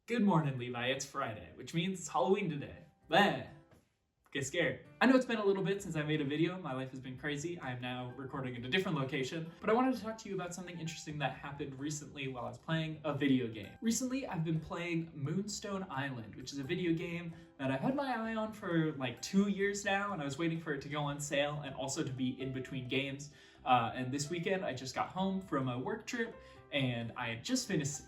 Good morning, Levi. It's Friday, which means it's Halloween today. Bleh. Get scared. I know it's been a little bit since I made a video. My life has been crazy. I am now recording in a different location, but I wanted to talk to you about something interesting that happened recently while I was playing a video game. Recently, I've been playing Moonstone Island, which is a video game that I've had my eye on for like 2 years now, and I was waiting for it to go on sale and also to be in between games. And this weekend, I just got home from a work trip, and I had just finished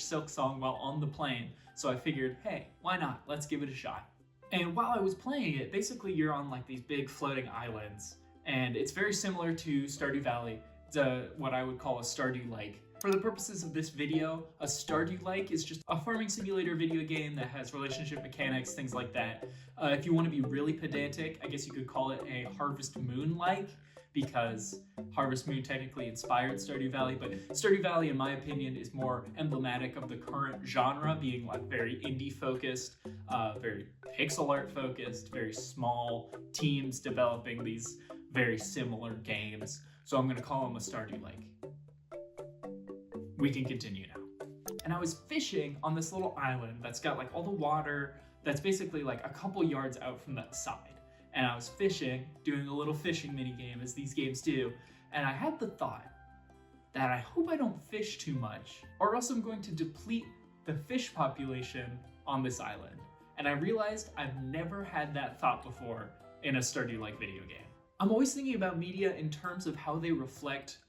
Silk Song while on the plane, so I figured, hey, why not? Let's give it a shot. And while I was playing it, basically you're on like these big floating islands, and it's very similar to Stardew Valley. It's what I would call a Stardew-like. For the purposes of this video, a Stardew-like is just a farming simulator video game that has relationship mechanics, things like that. If you want to be really pedantic, I guess you could call it a Harvest Moon-like, because Harvest Moon technically inspired Stardew Valley, but Stardew Valley, in my opinion, is more emblematic of the current genre, being like very indie focused, very pixel art focused, very small teams developing these very similar games. So I'm gonna call them a Stardew-like. We can continue now. And I was fishing on this little island that's got like all the water that's basically like a couple yards out from the side. And I was fishing, doing a little fishing mini game as these games do, and I had the thought that I hope I don't fish too much, or else I'm going to deplete the fish population on this island. And I realized I've never had that thought before in a Stardew-like video game. I'm always thinking about media in terms of how they reflect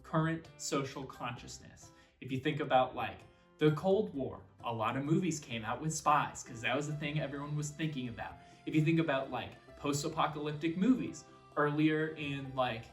current social consciousness. If you think about like the Cold War, a lot of movies came out with spies because that was the thing everyone was thinking about. If you think about like post-apocalyptic movies earlier in like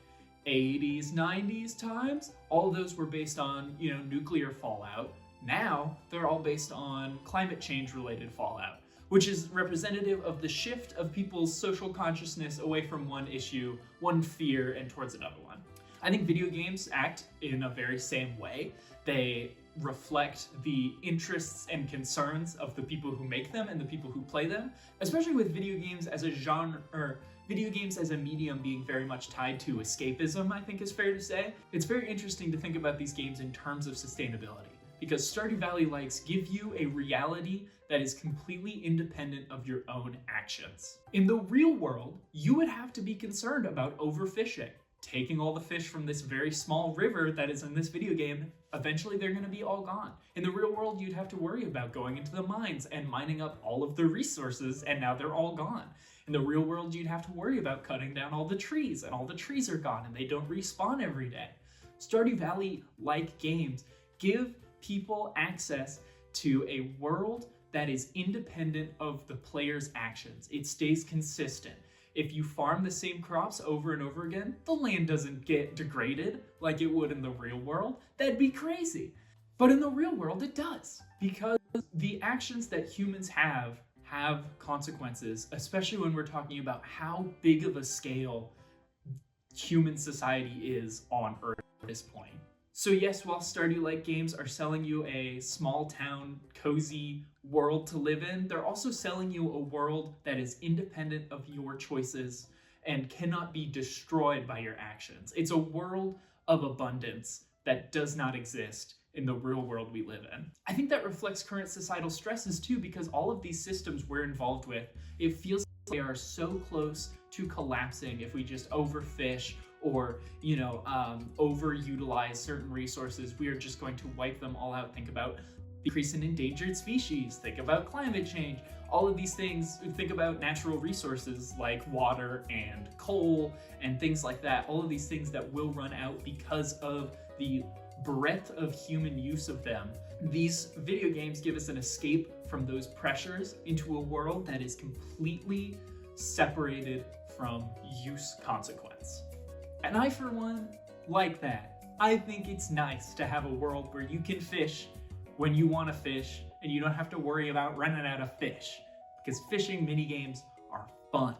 80s, 90s times, all of those were based on, nuclear fallout. Now they're all based on climate change related fallout, which is representative of the shift of people's social consciousness away from one issue, one fear, and towards another one. I think video games act in a very same way. They reflect the interests and concerns of the people who make them and the people who play them, especially with video games as a genre, or video games as a medium being very much tied to escapism, I think is fair to say. It's very interesting to think about these games in terms of sustainability, because Stardew Valley-likes give you a reality that is completely independent of your own actions. In the real world, you would have to be concerned about overfishing. Taking all the fish from this very small river that is in this video game, eventually they're going to be all gone. In the real world, you'd have to worry about going into the mines and mining up all of the resources, and now they're all gone. In the real world, you'd have to worry about cutting down all the trees, and all the trees are gone, and they don't respawn every day. Stardew Valley-like games give people access to a world that is independent of the player's actions. It stays consistent. If you farm the same crops over and over again, the land doesn't get degraded like it would in the real world. That'd be crazy. But in the real world, it does, because the actions that humans have consequences, especially when we're talking about how big of a scale human society is on Earth at this point. So yes, while Stardew-like games are selling you a small town, cozy world to live in, they're also selling you a world that is independent of your choices and cannot be destroyed by your actions. It's a world of abundance that does not exist in the real world we live in. I think that reflects current societal stresses too, because all of these systems we're involved with, it feels like they are so close to collapsing if we just overfish or, overutilize certain resources. We are just going to wipe them all out. Think about the increase in endangered species, think about climate change, all of these things. Think about natural resources like water and coal and things like that. All of these things that will run out because of the breadth of human use of them. These video games give us an escape from those pressures into a world that is completely separated from use consequence. And I, for one, like that. I think it's nice to have a world where you can fish when you want to fish and you don't have to worry about running out of fish, because fishing minigames are fun,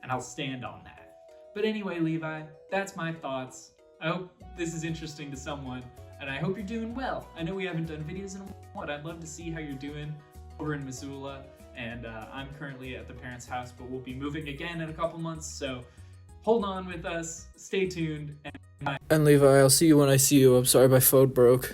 and I'll stand on that. But anyway, Levi, that's my thoughts. I hope this is interesting to someone, and I hope you're doing well. I know we haven't done videos in a while, but I'd love to see how you're doing over in Missoula, and I'm currently at the parents' house, but we'll be moving again in a couple months, so hold on with us, stay tuned, and And Levi, I'll see you when I see you. I'm sorry my phone broke.